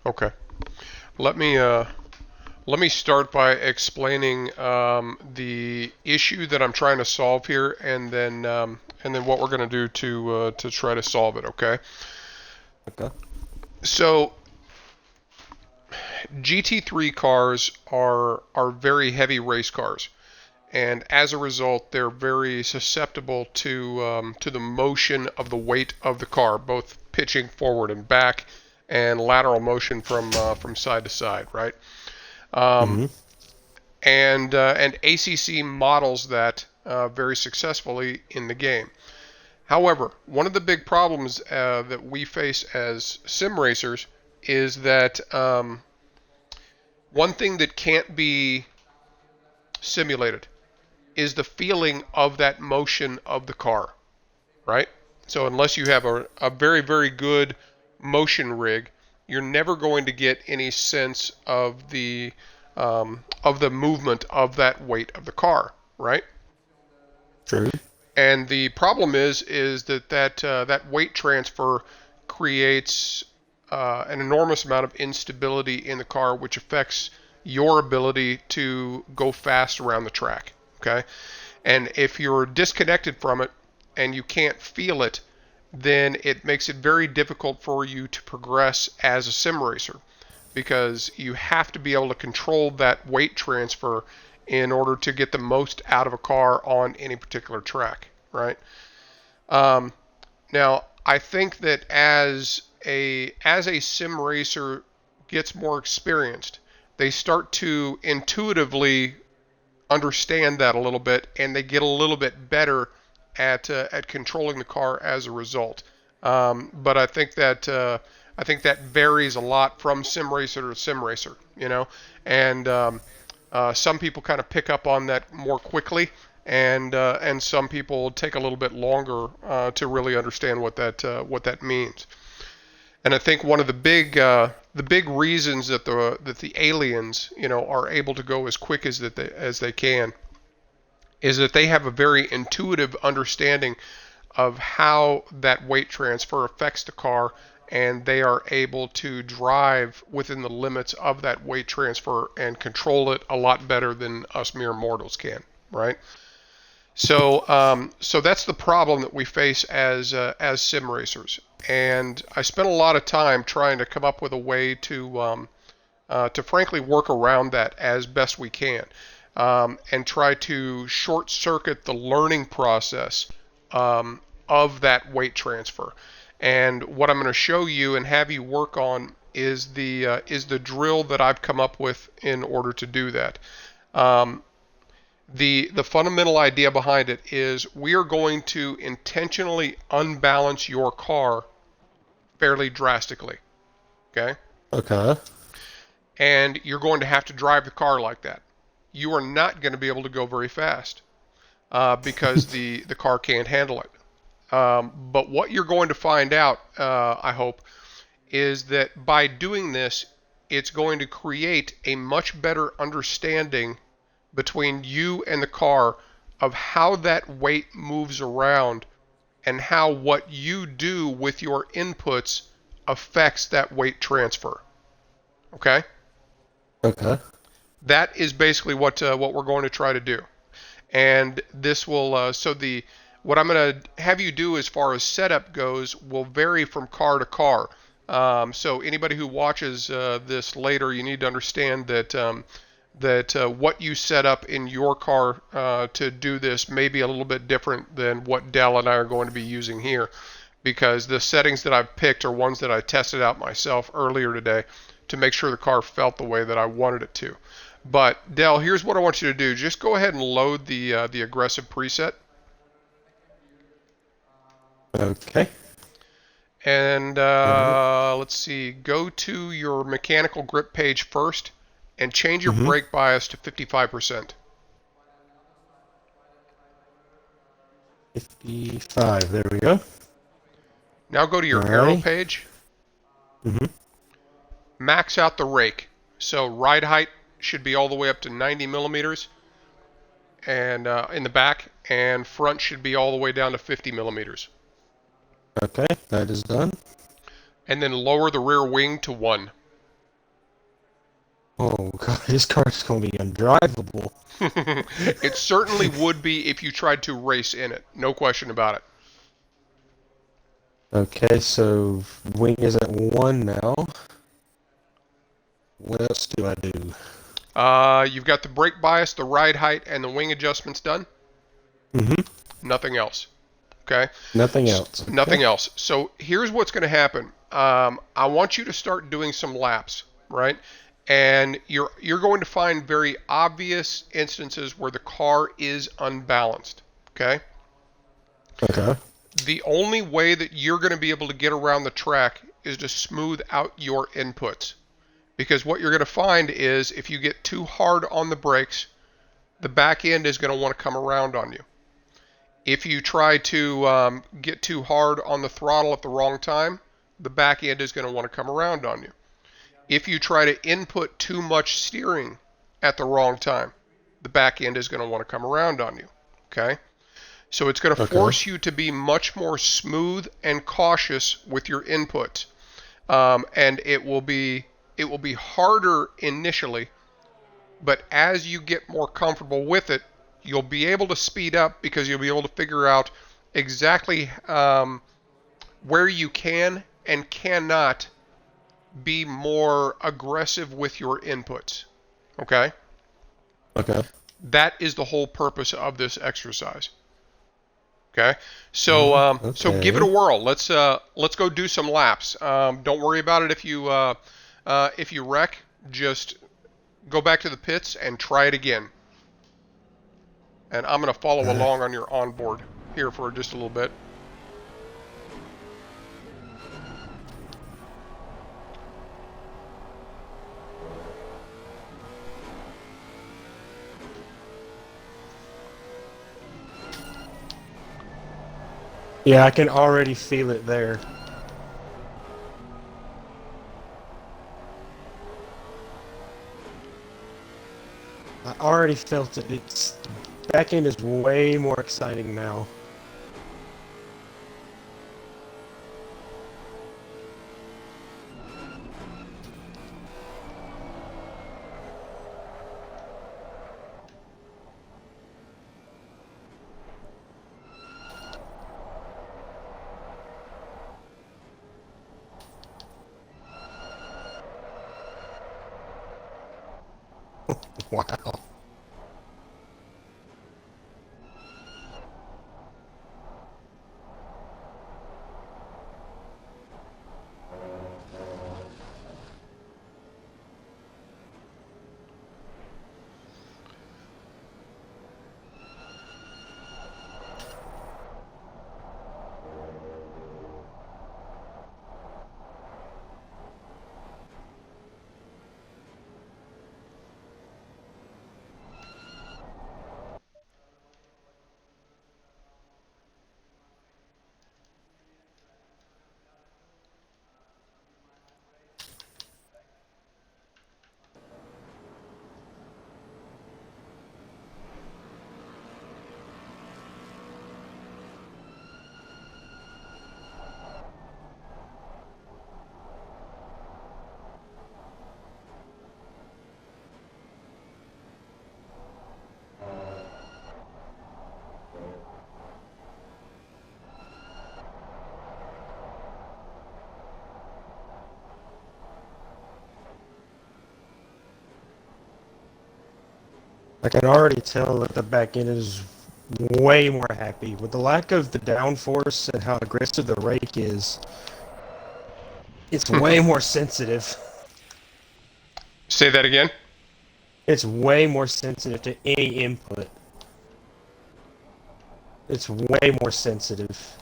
Okay. Let me let me start by explaining the issue that I'm trying to solve here, and then what we're going to do to try to solve it. Okay. Okay. So GT3 cars are very heavy race cars, and as a result, they're very susceptible to the motion of the weight of the car, both pitching forward and back, and lateral motion from side to side. Right. Um, Mm-hmm. and ACC models that very successfully in the game. However, one of the big problems that we face as sim racers is that one thing that can't be simulated is the feeling of that motion of the car, right? So unless you have a very, very good motion rig, you're never going to get any sense of the movement of that weight of the car, right? True. And the problem is that weight transfer creates an enormous amount of instability in the car, which affects your ability to go fast around the track. Okay, and if you're disconnected from it and you can't feel it, then it makes it very difficult for you to progress as a sim racer because you have to be able to control that weight transfer in order to get the most out of a car on any particular track, right? Um, Now, I think that as a sim racer gets more experienced, they start to intuitively understand that a little bit, and they get a little bit better at controlling the car as a result. But I think that varies a lot from sim racer to sim racer, you know, and some people kind of pick up on that more quickly, and some people take a little bit longer to really understand what that means. And I think one of the big reasons that the aliens, you know, are able to go as quick as they can is that they have a very intuitive understanding of how that weight transfer affects the car, and they are able to drive within the limits of that weight transfer and control it a lot better than us mere mortals can, right? So that's the problem that we face as sim racers, and I spent a lot of time trying to come up with a way to frankly work around that as best we can, and try to short circuit the learning process of that weight transfer. And what I'm going to show you and have you work on is the drill that I've come up with in order to do that. Um, the fundamental idea behind it is we are going to intentionally unbalance your car fairly drastically. Okay, Okay. and you're going to have to drive the car like that. You are not going to be able to go very fast because the car can't handle it. But what you're going to find out, I hope, is that by doing this, it's going to create a much better understanding between you and the car of how that weight moves around and how what you do with your inputs affects that weight transfer. Okay? Okay. That is basically what we're going to try to do. And this will so the what I'm going to have you do as far as setup goes will vary from car to car. So anybody who watches this later, you need to understand that what you set up in your car to do this may be a little bit different than what Dell and I are going to be using here, because the settings that I've picked are ones that I tested out myself earlier today to make sure the car felt the way that I wanted it to. But Dell, here's what I want you to do. Just go ahead and load the aggressive preset, Okay. and Alright. let's see. Go to your mechanical grip page first, and change your Mm-hmm. brake bias to 55%. 55. There we go. Now go to your aero Alrighty. page, Mm-hmm. max out the rake. So ride height should be all the way up to 90 millimeters, and in the back, and front should be all the way down to 50 millimeters. Okay. That is done. And then lower the rear wing to 1. Oh god, this car's gonna be undrivable. It certainly would be if you tried to race in it. No question about it. Okay, so wing is at 1 now. What else do I do? You've got the brake bias, the ride height, and the wing adjustments done. Mm-hmm. Nothing else. Okay? Nothing else. Okay. Nothing else. So here's what's going to happen. I want you to start doing some laps, right? And you're going to find very obvious instances where the car is unbalanced. Okay? Okay. The only way that you're going to be able to get around the track is to smooth out your inputs. Because what you're going to find is if you get too hard on the brakes, the back end is going to want to come around on you. If you try to get too hard on the throttle at the wrong time, the back end is going to want to come around on you. If you try to input too much steering at the wrong time, the back end is going to want to come around on you. Okay? So it's going to Okay. force you to be much more smooth and cautious with your inputs. And it will be harder initially, but as you get more comfortable with it, you'll be able to speed up because you'll be able to figure out exactly where you can and cannot be more aggressive with your inputs. Okay? Okay. That is the whole purpose of this exercise. Okay, so give it a Okay. whirl. Let's go do some laps. Don't worry about it if you wreck. Just go back to the pits and try it again. And I'm gonna follow Uh, along on your onboard here for just a little bit. yeah, I can already feel it there. I already felt it. It's back end is way more exciting now. Wow. I can already tell that the back end is way more happy. With the lack of the downforce and how aggressive the rake is, it's way more sensitive. Say that again. It's way more sensitive to any input. It's way more sensitive.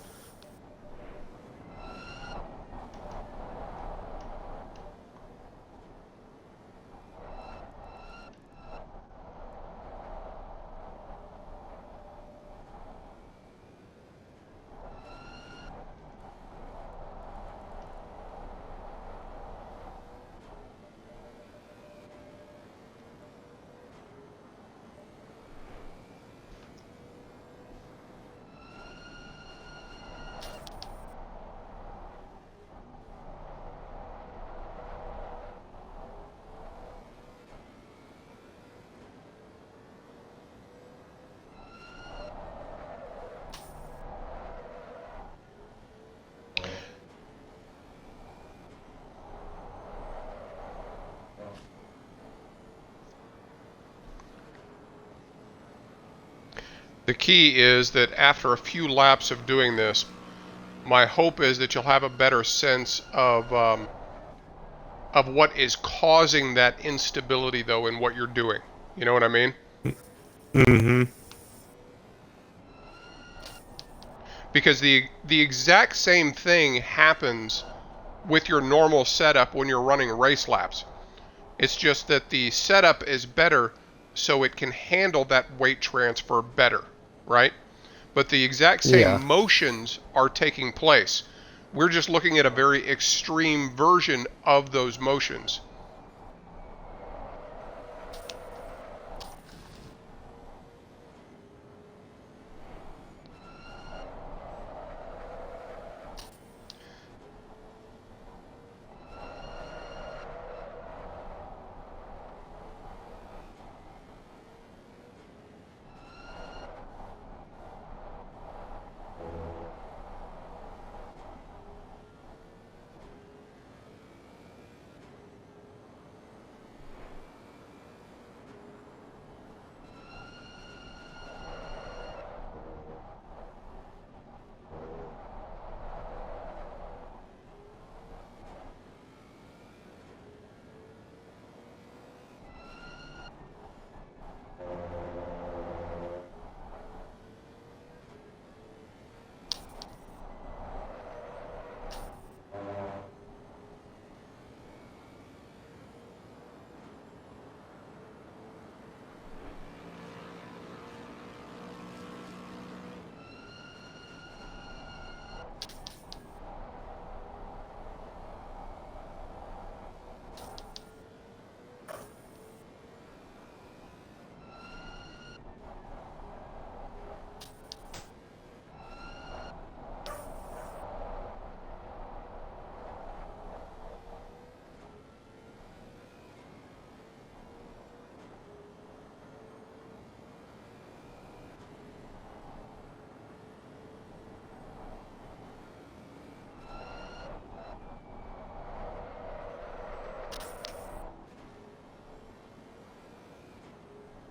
The key is that after a few laps of doing this, my hope is that you'll have a better sense of what is causing that instability, though, in what you're doing. You know what I mean? Mm-hmm. Because the exact same thing happens with your normal setup when you're running race laps. It's just that the setup is better so it can handle that weight transfer better, right? But the exact same Yeah. motions are taking place. We're just looking at a very extreme version of those motions.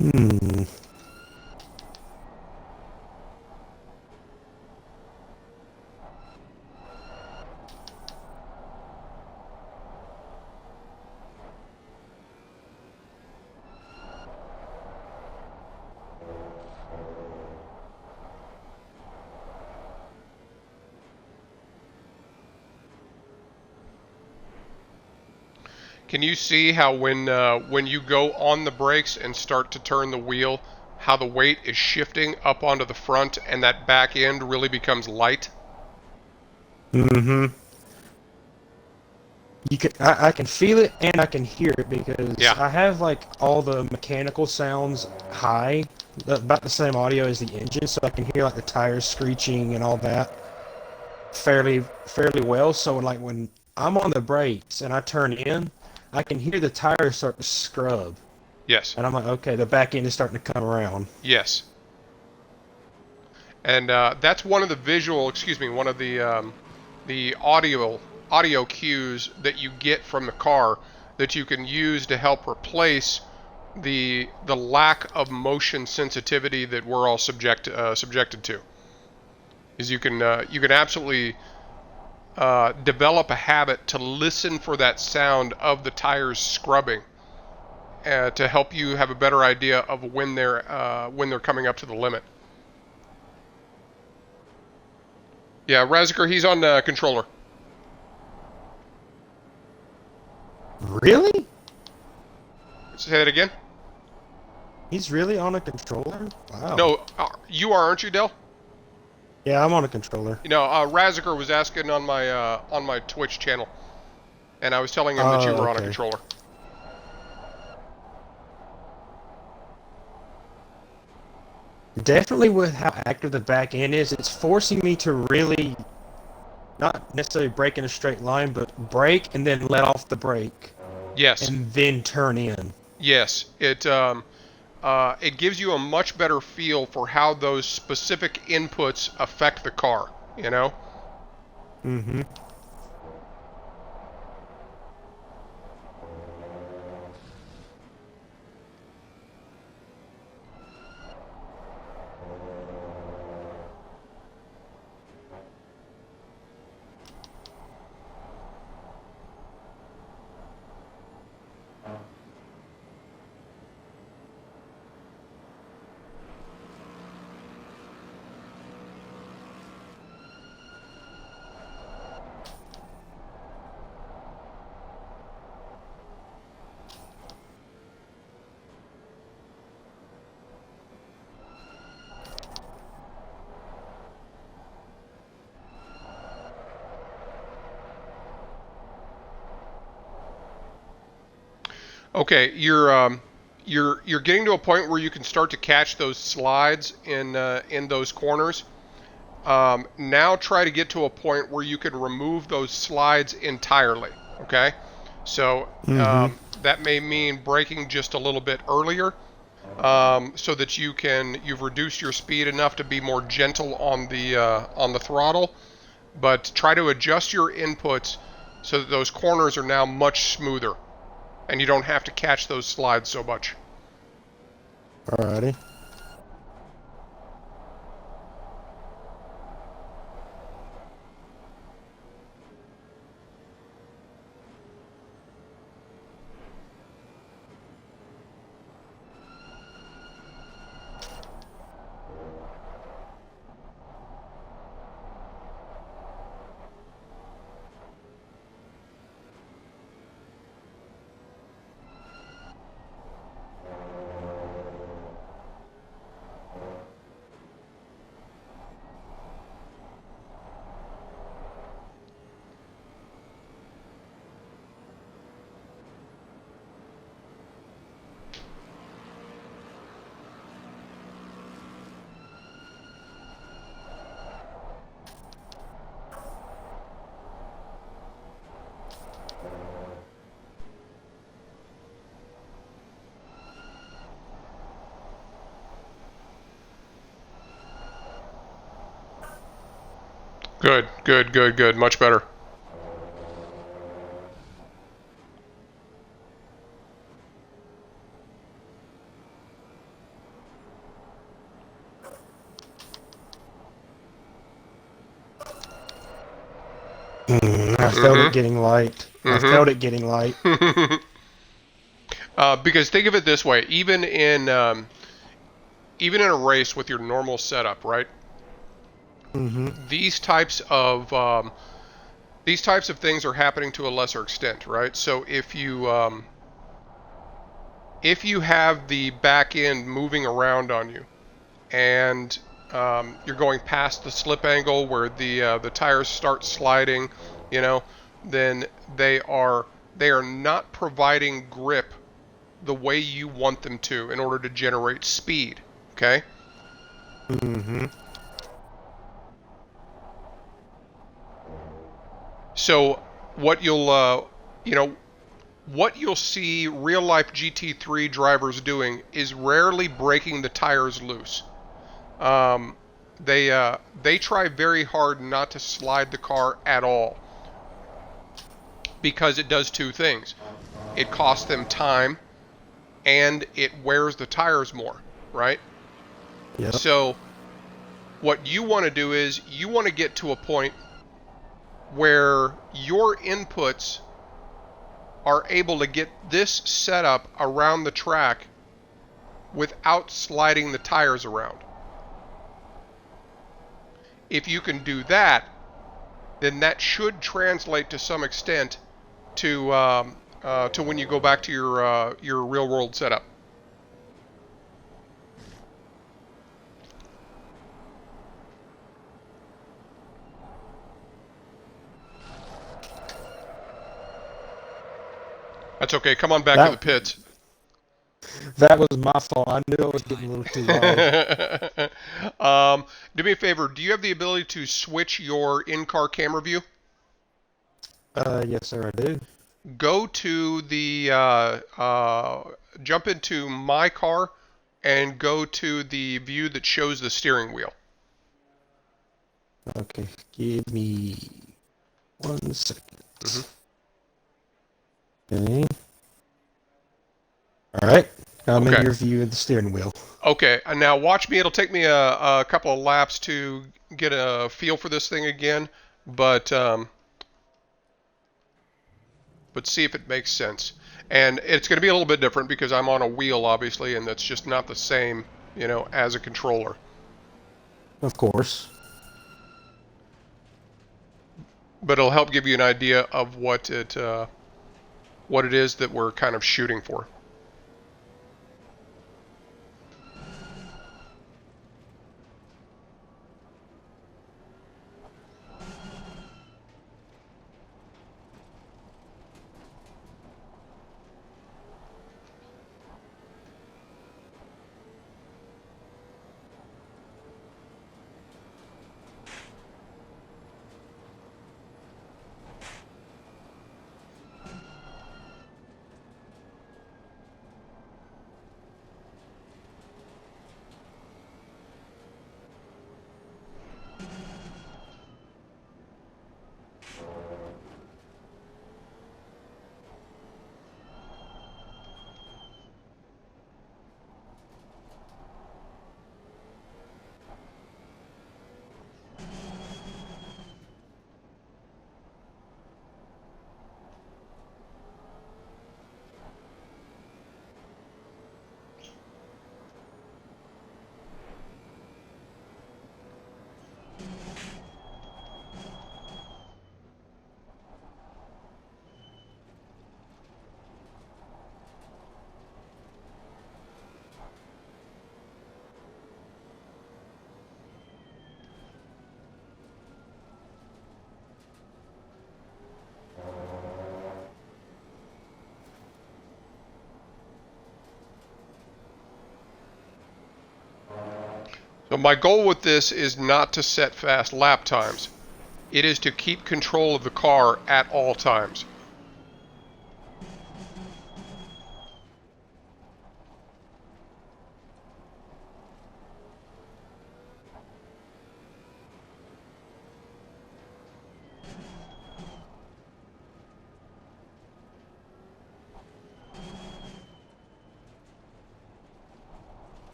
Hmm. Can you see how when you go on the brakes and start to turn the wheel, how the weight is shifting up onto the front and that back end really becomes light? Mm-hmm. I can feel it and I can hear it because Yeah. I have like all the mechanical sounds high, about the same audio as the engine, so I can hear like the tires screeching and all that fairly well. So like when I'm on the brakes and I turn in, I can hear the tires start to scrub, Yes. and I'm like, okay, the back end is starting to come around. Yes. And that's one of the one of the audio cues that you get from the car that you can use to help replace the lack of motion sensitivity that we're all subjected to. Is you can absolutely develop a habit to listen for that sound of the tires scrubbing to help you have a better idea of when they're coming up to the limit. Yeah, Razikar, he's on controller. Really? Say that again. He's really on a controller? Wow. No, you are, aren't you, Dell? Yeah, I'm on a controller. You know, Razikar was asking on my Twitch channel, and I was telling him that you Oh, were on a okay. controller. Definitely with how active the back end is, it's forcing me to really not necessarily brake in a straight line, but brake and then let off the brake Yes, and then turn in. yes. It gives you a much better feel for how those specific inputs affect the car. You know. Mm-hmm. Okay, you're getting to a point where you can start to catch those slides in those corners. Now try to get to a point where you can remove those slides entirely. Okay, so Mm-hmm. that may mean braking just a little bit earlier, so that you've reduced your speed enough to be more gentle on the throttle, but try to adjust your inputs so that those corners are now much smoother and you don't have to catch those slides so much. Alrighty. Good, good, good, good. Much better. I felt it getting light. I felt Mm-hmm. it getting light. Mm-hmm. Because think of it this way: even in a race with your normal setup, right? Mm-hmm. These types of things are happening to a lesser extent, right? So if you have the back end moving around on you, and you're going past the slip angle where the tires start sliding, you know, then they are not providing grip the way you want them to in order to generate speed. Okay, Mm-hmm. so what you'll you know what you'll see real life GT3 drivers doing is rarely breaking the tires loose. Um, they try very hard not to slide the car at all because it does two things. It costs them time and it wears the tires more, right? Yep. So what you want to do is you want to get to a point where your inputs are able to get this setup around the track without sliding the tires around. If you can do that, then that should translate to some extent to when you go back to your real world setup. That's okay. Come on back to the That pits. that was my fault. I knew I was getting a little too low. Do me a favor. Do you have the ability to switch your in-car camera view? Yes, sir, I do. Go to the jump into my car and go to the view that shows the steering wheel. Okay, give me 1 second. Hmm. Okay. All right. I'm in Okay. your view of the steering wheel. Okay. And now watch me. It'll take me a couple of laps to get a feel for this thing again, but see if it makes sense. And it's going to be a little bit different because I'm on a wheel, obviously, and that's just not the same, as a controller. Of course. But it'll help give you an idea of what it is that we're kind of shooting for. So my goal with this is not to set fast lap times. It is to keep control of the car at all times.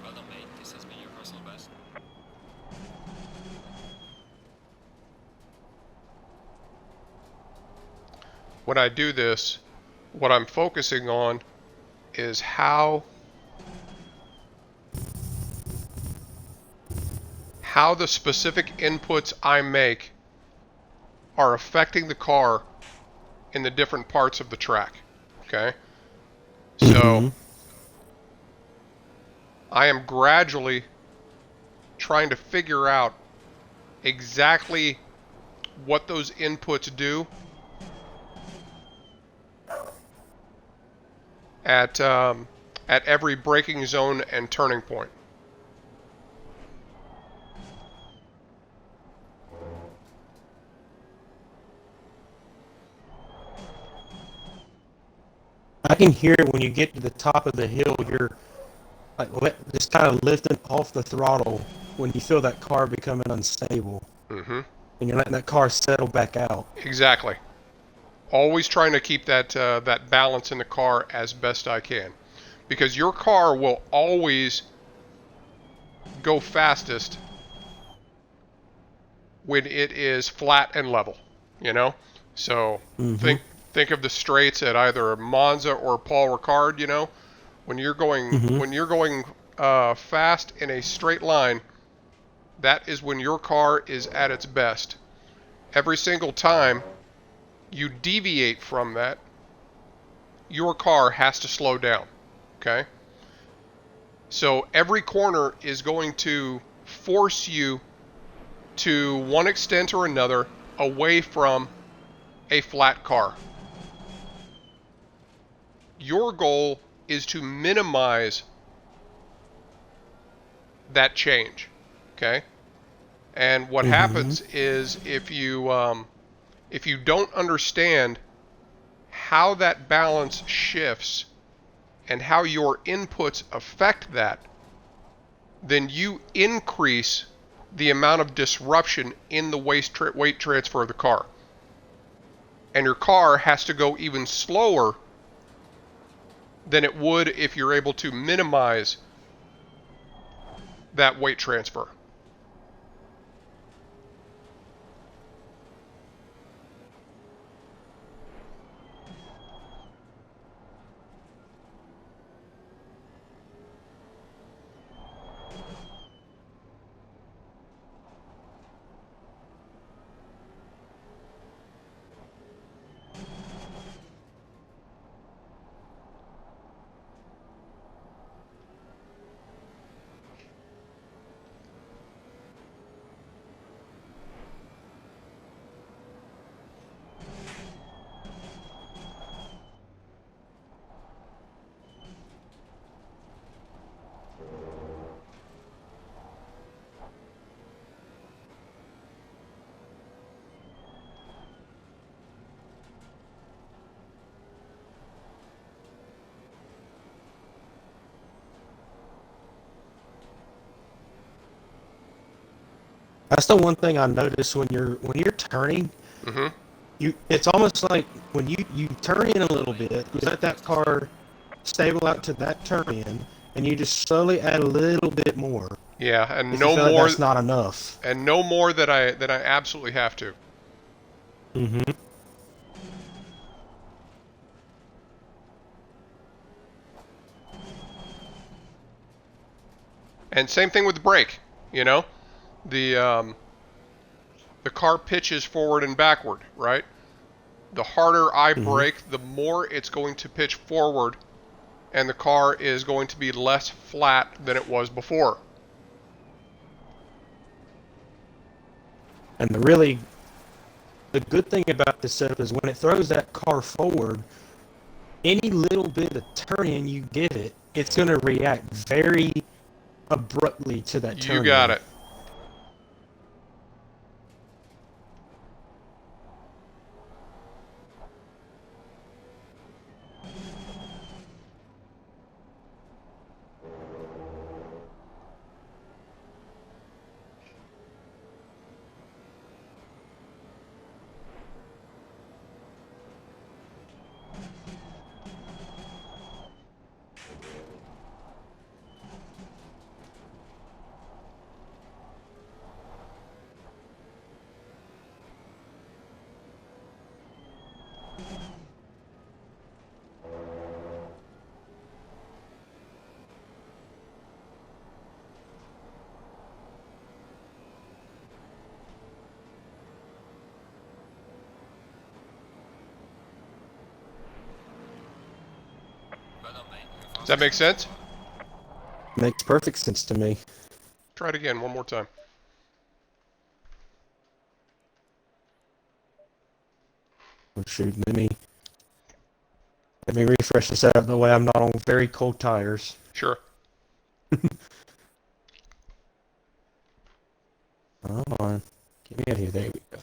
Well done, mate. This has been your personal best. When I do this, what I'm focusing on is how the specific inputs I make are affecting the car in the different parts of the track. Okay? So Mm-hmm. I am gradually trying to figure out exactly what those inputs do at every braking zone and turning point. I can hear it when you get to the top of the hill. You're like just kind of lifting off the throttle when you feel that car becoming unstable, Mm-hmm. and you're letting that car settle back out. Exactly. Always trying to keep that balance in the car as best I can, because your car will always go fastest when it is flat and level. You know, so Mm-hmm. think think of the straights at either Monza or Paul Ricard. You know, when you're going Mm-hmm. fast in a straight line, that is when your car is at its best. Every single time you deviate from that, your car has to slow down. Okay? So every corner is going to force you to one extent or another away from a flat car. Your goal is to minimize that change. Okay? And what Mm-hmm. happens is if you don't understand how that balance shifts and how your inputs affect that, then you increase the amount of disruption in the weight transfer of the car. And your car has to go even slower than it would if you're able to minimize that weight transfer. That's the one thing I notice when you're turning. Hmm. It's almost like when you turn in a little bit, you let that car stable out to that turn in, and you just slowly add a little bit more Yeah, and if you no feel like more, that's not enough. than I absolutely have to. Mm-hmm. And same thing with the brake. You know, the um, the car pitches forward and backward, right? The harder I Mm-hmm. brake, the more it's going to pitch forward, and the car is going to be less flat than it was before. And the good thing about this setup is when it throws that car forward, any little bit of turn in you give it, it's going to react very abruptly to that You turn got in. it. Well done, mate. You're Does that fast. make sense? Makes perfect sense to me. Try it again one more time. Oh, shoot, let me refresh the setup the way I'm not on very cold tires. Sure. Hold on. Get me out of here. There we go.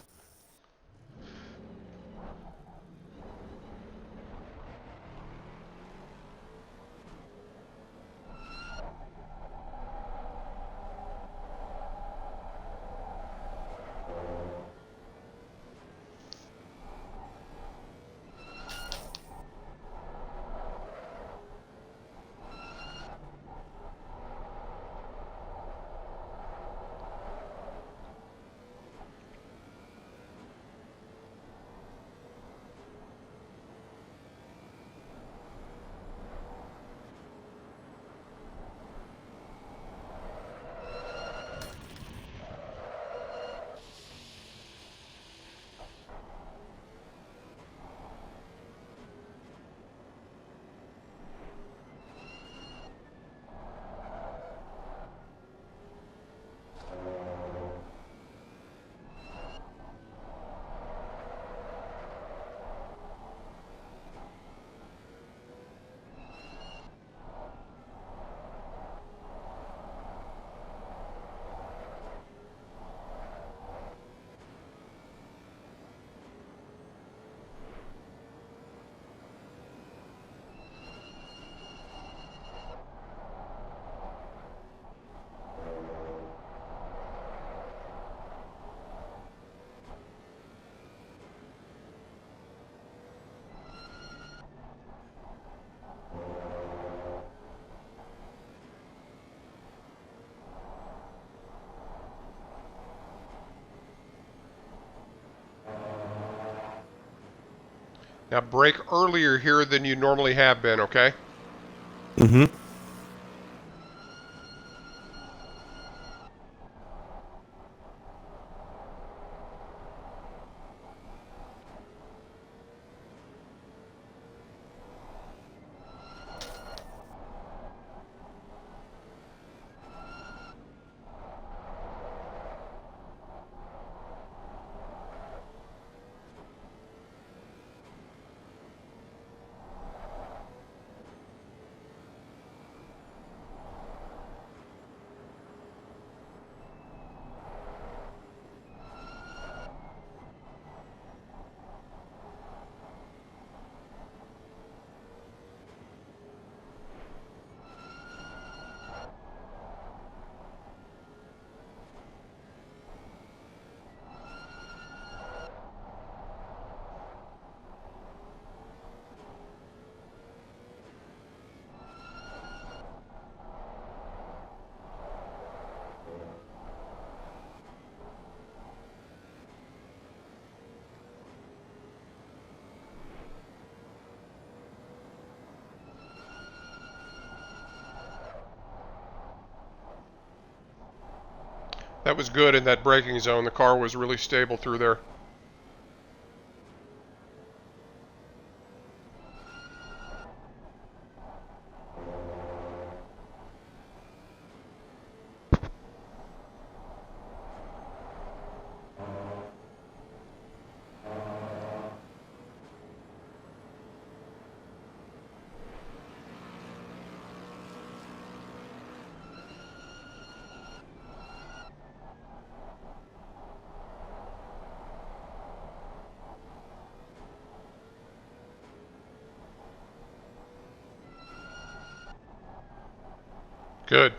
Now brake earlier here than you normally have been, okay? Mm-hmm. That was good in that braking zone. The car was really stable through there. Good.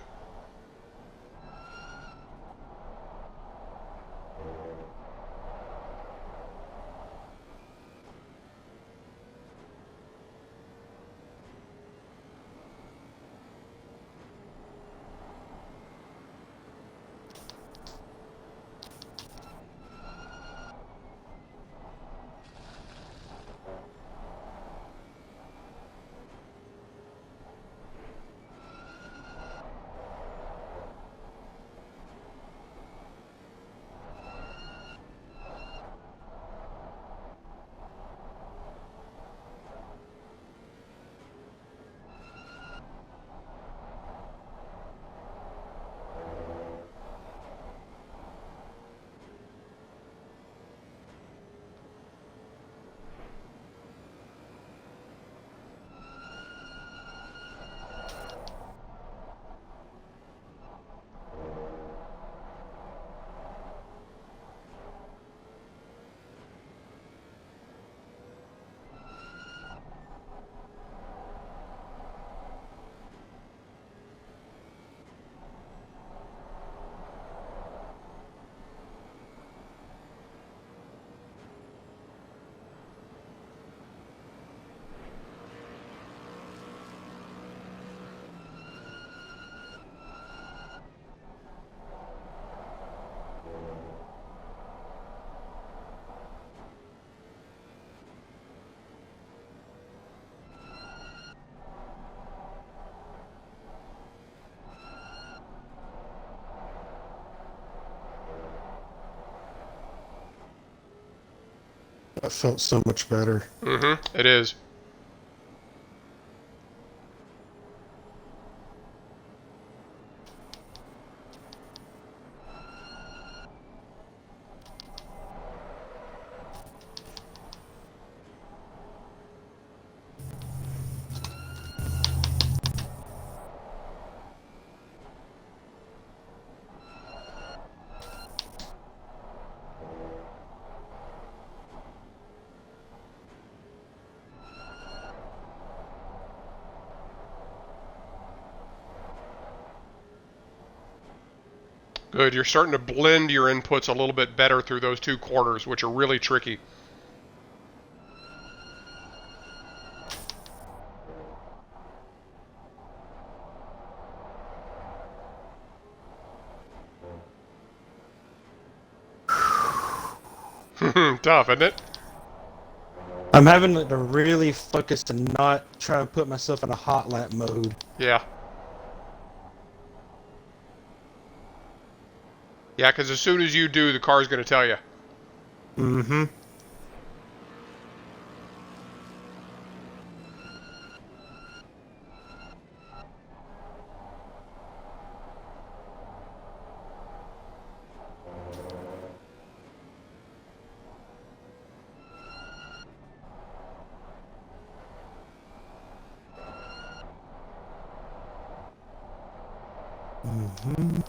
That felt so much better. Mm-hmm. It is. Good. You're starting to blend your inputs a little bit better through those two corners, which are really tricky. Tough, isn't it? I'm having to really focus and not try to put myself in a hot lap mode. Yeah. Yeah, because as soon as you do, the car's going to tell you. Mm-hmm. Mm-hmm.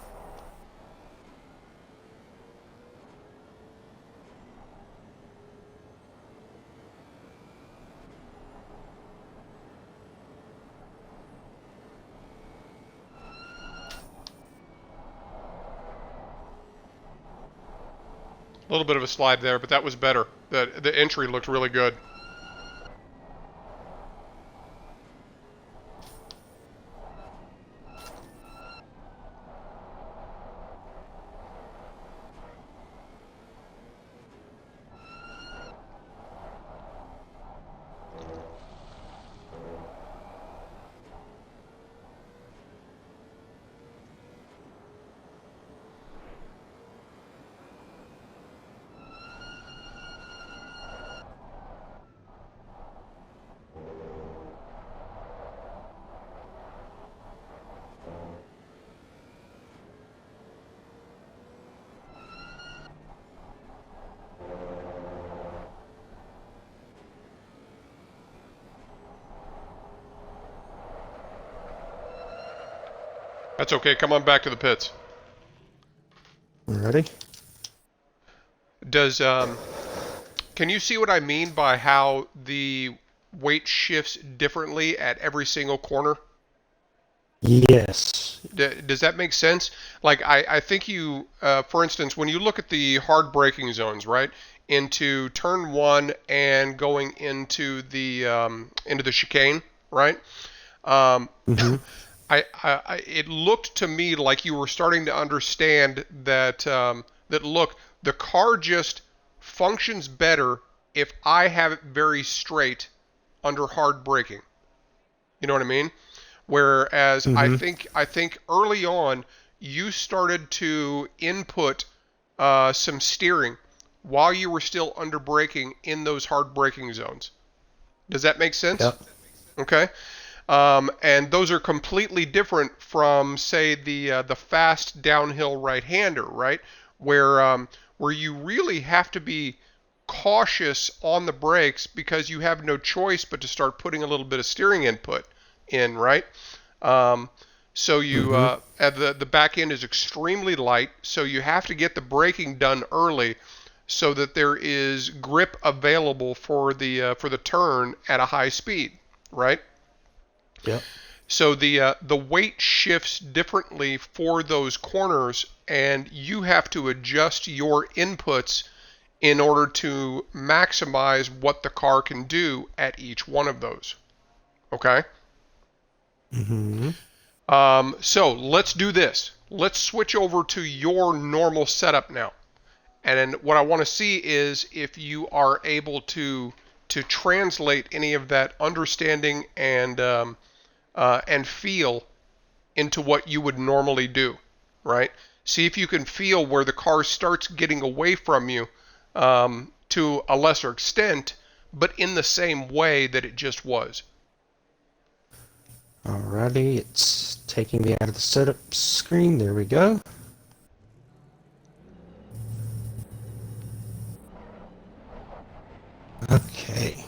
A little bit of a slide there, but that was better. The entry looked really good. That's okay. Come on back to the pits. Ready? Does can you see what I mean by how the weight shifts differently at every single corner? Yes. Does that make sense? Like I think you, for instance, when you look at the hard braking zones, right, into turn one and going into the chicane, right? Um, Mm-hmm. it looked to me like you were starting to understand that that look, the car just functions better if I have it very straight under hard braking. You know what I mean? Whereas Mm-hmm. I think early on you started to input some steering while you were still under braking in those hard braking zones. Does that make sense? Yep. Okay. And those are completely different from, say, the fast downhill right-hander, right? Where you really have to be cautious on the brakes because you have no choice but to start putting a little bit of steering input in, right? Um, so you Mm-hmm. the back end is extremely light, so you have to get the braking done early so that there is grip available for the turn at a high speed, right? Yep. So the weight shifts differently for those corners, and you have to adjust your inputs in order to maximize what the car can do at each one of those. Okay. Mm-hmm. So let's do this. Let's switch over to your normal setup now. And then what I want to see is if you are able to translate any of that understanding and feel into what you would normally do, right? See if you can feel where the car starts getting away from you to a lesser extent, but in the same way that it just was. Alrighty, it's taking me out of the setup screen. There we go. Okay.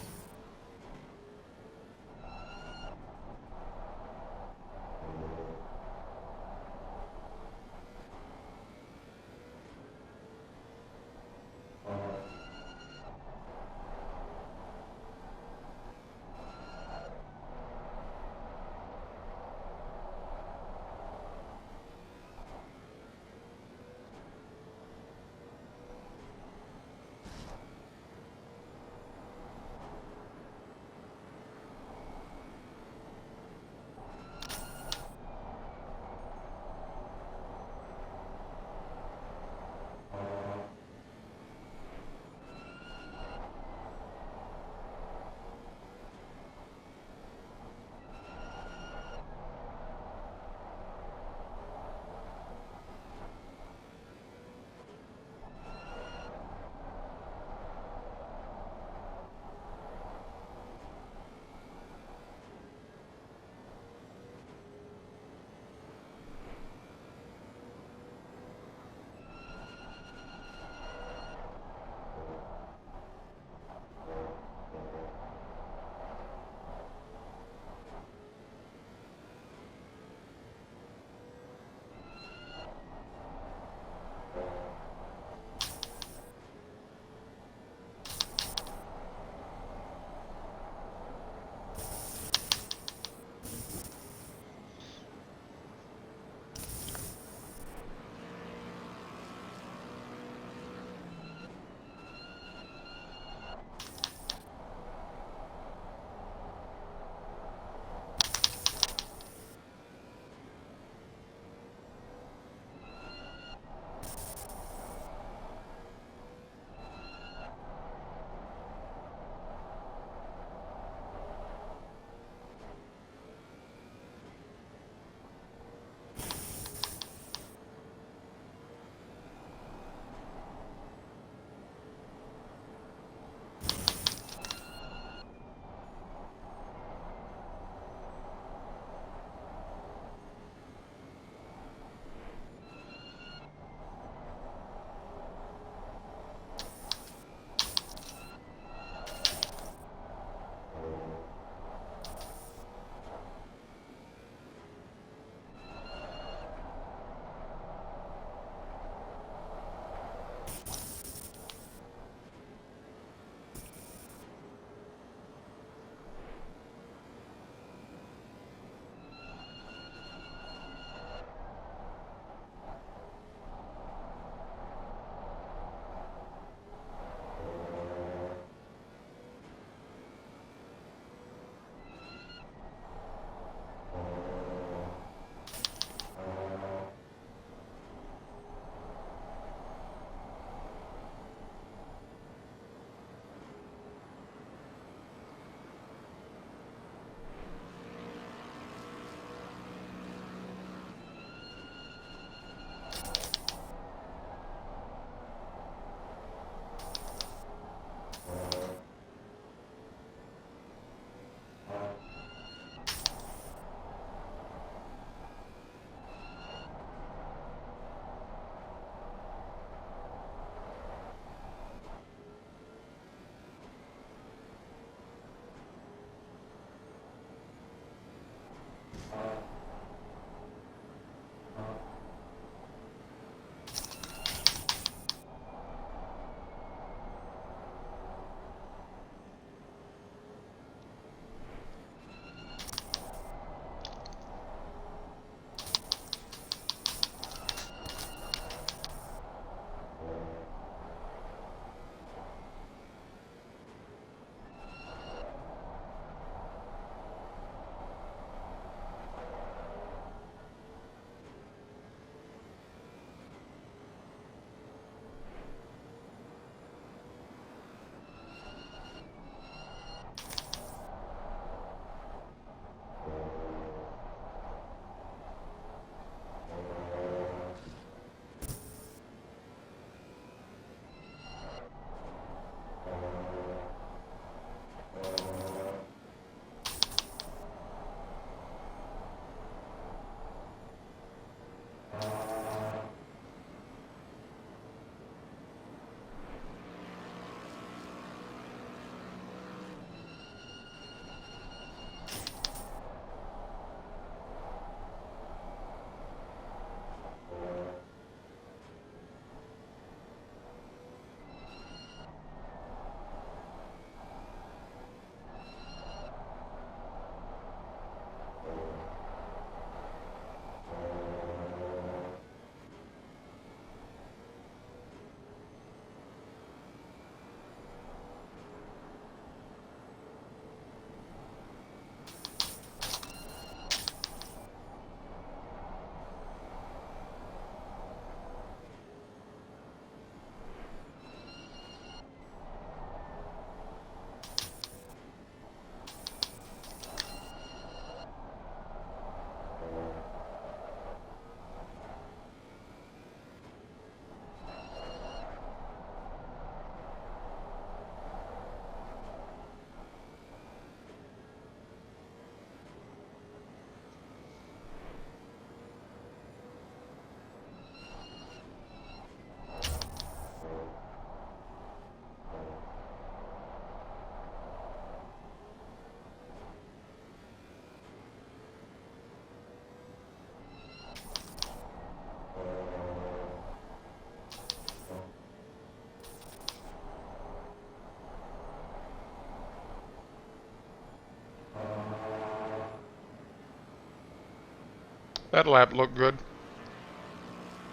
That lap looked good.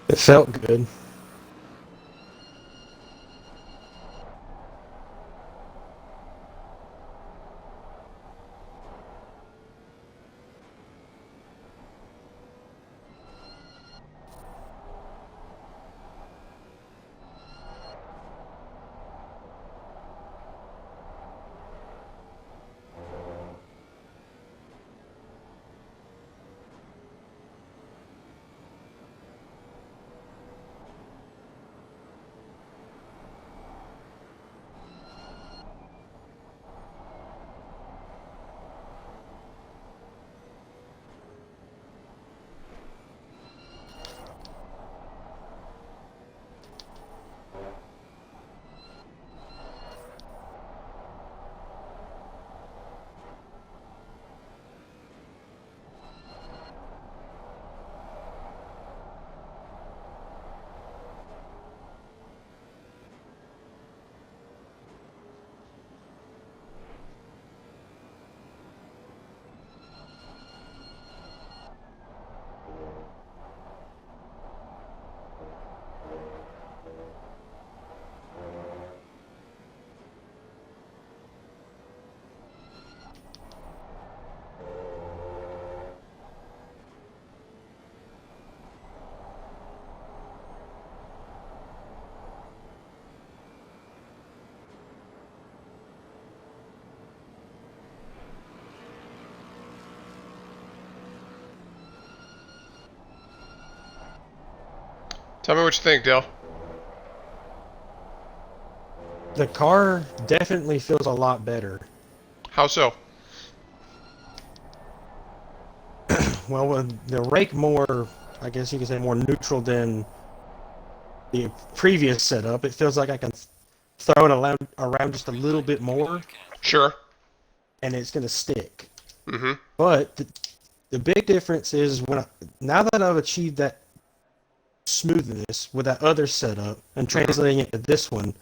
It felt good. Tell me what you think, Dale. The car definitely feels a lot better. How so? Well, with the rake more, I guess you could say more neutral than the previous setup, it feels like I can throw it around just a little bit more, Sure. and it's going to stick. Mm-hmm. But the big difference is now that I've achieved that smoothness with that other setup and translating it to this one,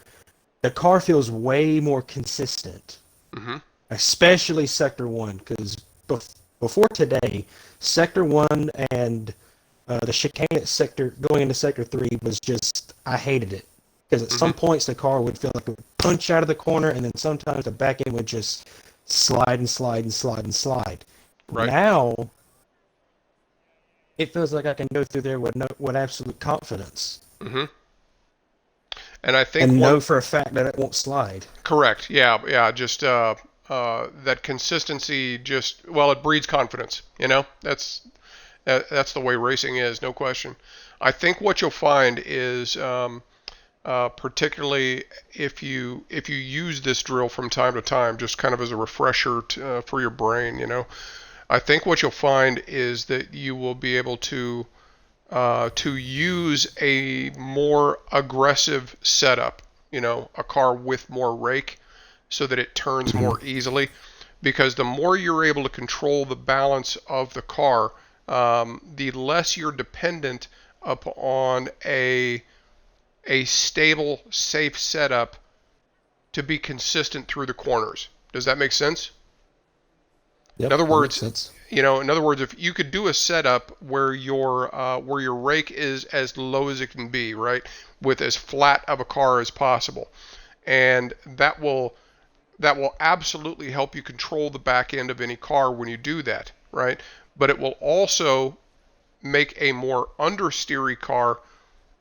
the car feels way more consistent. Mm-hmm. Especially Sector 1, because before today, Sector 1 and the chicane at going into Sector 3 was just, I hated it. Because at some points the car would feel like it would punch out of the corner, and then sometimes the back end would just slide and slide and slide and slide. Right. Now, it feels like I can go through there with absolute confidence. Mm-hmm. And I think And know for a fact that it won't slide. correct. Yeah. Just that consistency. It breeds confidence. That's the way racing is, no question. I think what you'll find is, particularly if you use this drill from time to time, just kind of as a refresher for your brain, I think what you'll find is that you will be able to use a more aggressive setup, a car with more rake, so that it turns more easily. Because the more you're able to control the balance of the car, the less you're dependent upon a stable, safe setup to be consistent through the corners. Does that make sense? Yep, In other that makes words, sense. if you could do a setup where your rake is as low as it can be, right, with as flat of a car as possible, and that will absolutely help you control the back end of any car when you do that, right? But it will also make a more understeery car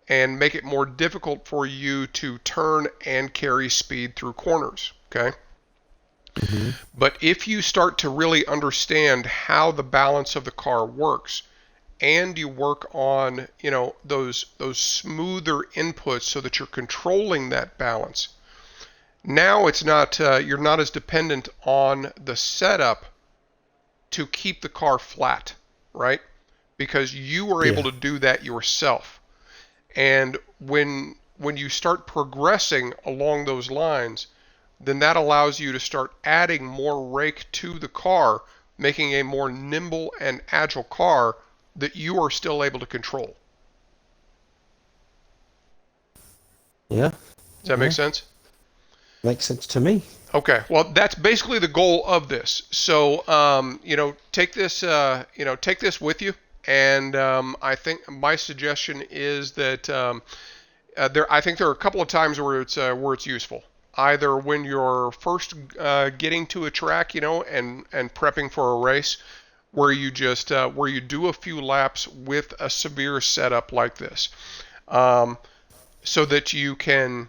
and make it more difficult for you to turn and carry speed through corners, okay? Mm-hmm. But if you start to really understand how the balance of the car works, and you work on, those smoother inputs so that you're controlling that balance, now it's not you're not as dependent on the setup to keep the car flat, right? Because you were able Yeah. to do that yourself. And when you start progressing along those lines, then that allows you to start adding more rake to the car, making a more nimble and agile car that you are still able to control. Yeah. Does that make sense? Makes sense to me. Okay, well, that's basically the goal of this. So, take this with you, And I think my suggestion is that I think there are a couple of times where it's useful. Either when you're first getting to a track, and prepping for a race, where you do a few laps with a severe setup like this, um, so that you can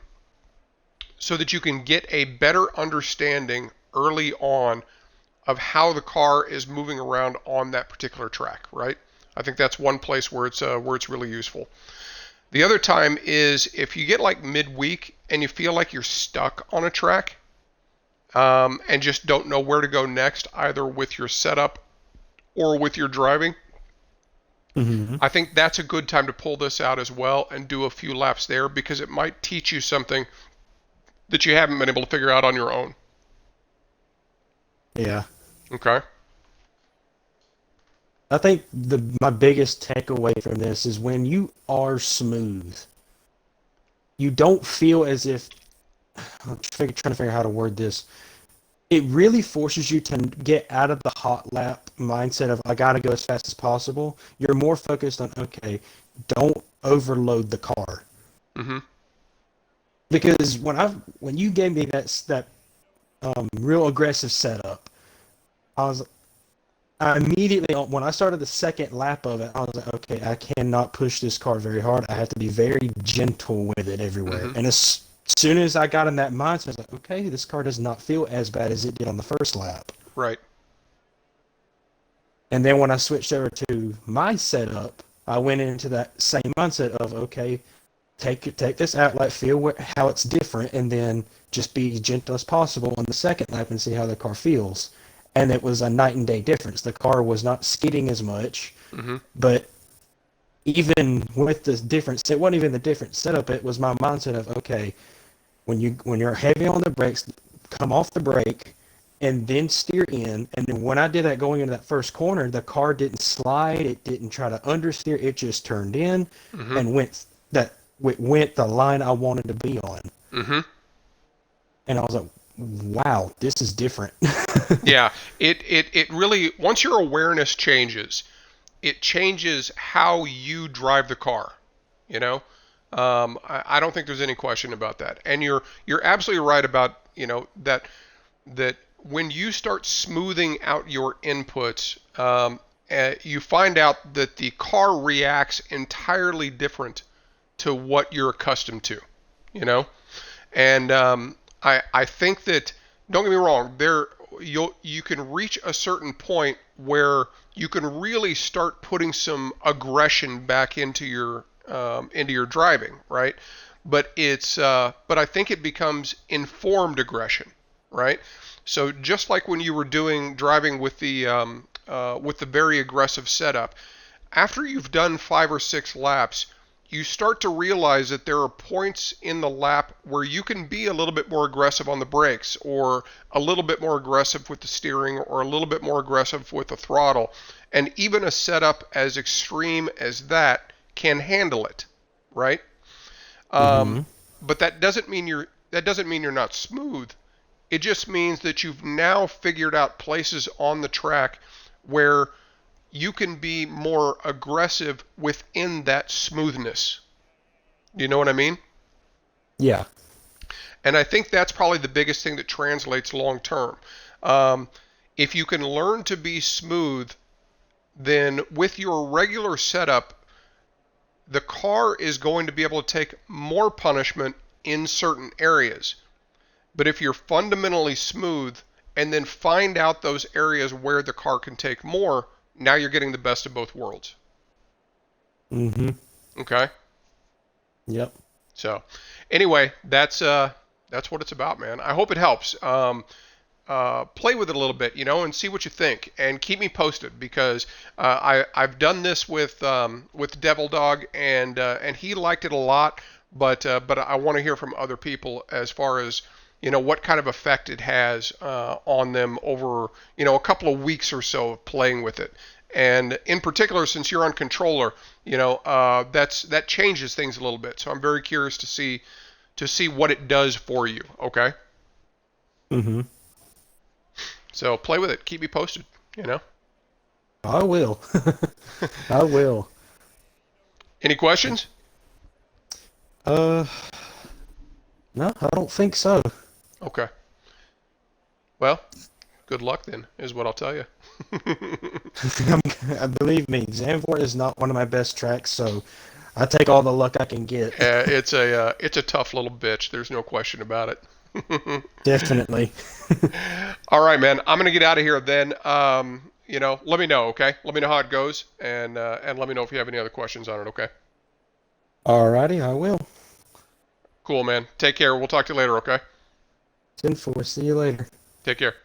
get a better understanding early on of how the car is moving around on that particular track, right? I think that's one place where it's really useful. The other time is if you get like midweek and you feel like you're stuck on a track, and just don't know where to go next, either with your setup or with your driving. Hmm. I think that's a good time to pull this out as well and do a few laps there, because it might teach you something that you haven't been able to figure out on your own. Yeah. Okay. I think my biggest takeaway from this is when you are smooth, you don't feel as if trying to figure out how to word this. It really forces you to get out of the hot lap mindset of I gotta go as fast as possible. You're more focused on okay, don't overload the car. Mm-hmm. Because when you gave me that real aggressive setup, I was I immediately when I started the second lap of it, I was like, okay, I cannot push this car very hard. I have to be very gentle with it everywhere. Mm-hmm. And as soon as I got in that mindset, I was like, okay, this car does not feel as bad as it did on the first lap. Right. And then when I switched over to my setup, I went into that same mindset of, okay, take this outlet, feel how it's different, and then just be as gentle as possible on the second lap and see how the car feels. And it was a night and day difference. The car was not skidding as much, Mm-hmm. but even with the difference, it wasn't even the different setup. It was my mindset of, okay, when you're heavy on the brakes, come off the brake and then steer in. And then when I did that going into that first corner, the car didn't slide. It didn't try to understeer. It just turned in Mm-hmm. and went the line I wanted to be on. Mm-hmm. And I was like, wow, this is different. Yeah. It really, once your awareness changes, it changes how you drive the car. You know, I don't think there's any question about that. And you're absolutely right about that when you start smoothing out your inputs, you find out that the car reacts entirely different to what you're accustomed to. You know, and I think that, don't get me wrong, you can reach a certain point where you can really start putting some aggression back into your driving, right? But I think it becomes informed aggression, right? So just like when you were driving with the very aggressive setup, after you've done 5 or 6 laps, you start to realize that there are points in the lap where you can be a little bit more aggressive on the brakes, or a little bit more aggressive with the steering, or a little bit more aggressive with the throttle. And even a setup as extreme as that can handle it, right? Hmm. But that doesn't mean you're not smooth. It just means that you've now figured out places on the track where you can be more aggressive within that smoothness. Do you know what I mean? Yeah. And I think that's probably the biggest thing that translates long term. Um, if you can learn to be smooth, then with your regular setup, the car is going to be able to take more punishment in certain areas. But if you're fundamentally smooth and then find out those areas where the car can take more, now you're getting the best of both worlds. Hmm. Okay? Yep. So, anyway, that's what it's about, man. I hope it helps. Play with it a little bit, and see what you think, and keep me posted, because I've done this with Devil Dog, and he liked it a lot, but I want to hear from other people as far as what kind of effect it has on them over a couple of weeks or so of playing with it. And in particular, since you're on controller, that changes things a little bit. So I'm very curious to see what it does for you. Okay. Hmm. So play with it. Keep me posted. I will. I will. Any questions? Uh, no, I don't think so. Okay. Well, good luck then, is what I'll tell you. Believe me, Zandvoort is not one of my best tracks, so I take all the luck I can get. It's a tough little bitch. There's no question about it. Definitely. All right, man. I'm gonna get out of here then. Let me know, okay? Let me know how it goes, and let me know if you have any other questions on it, okay? Alrighty, I will. Cool, man. Take care. We'll talk to you later, okay? 10-4. See you later. Take care.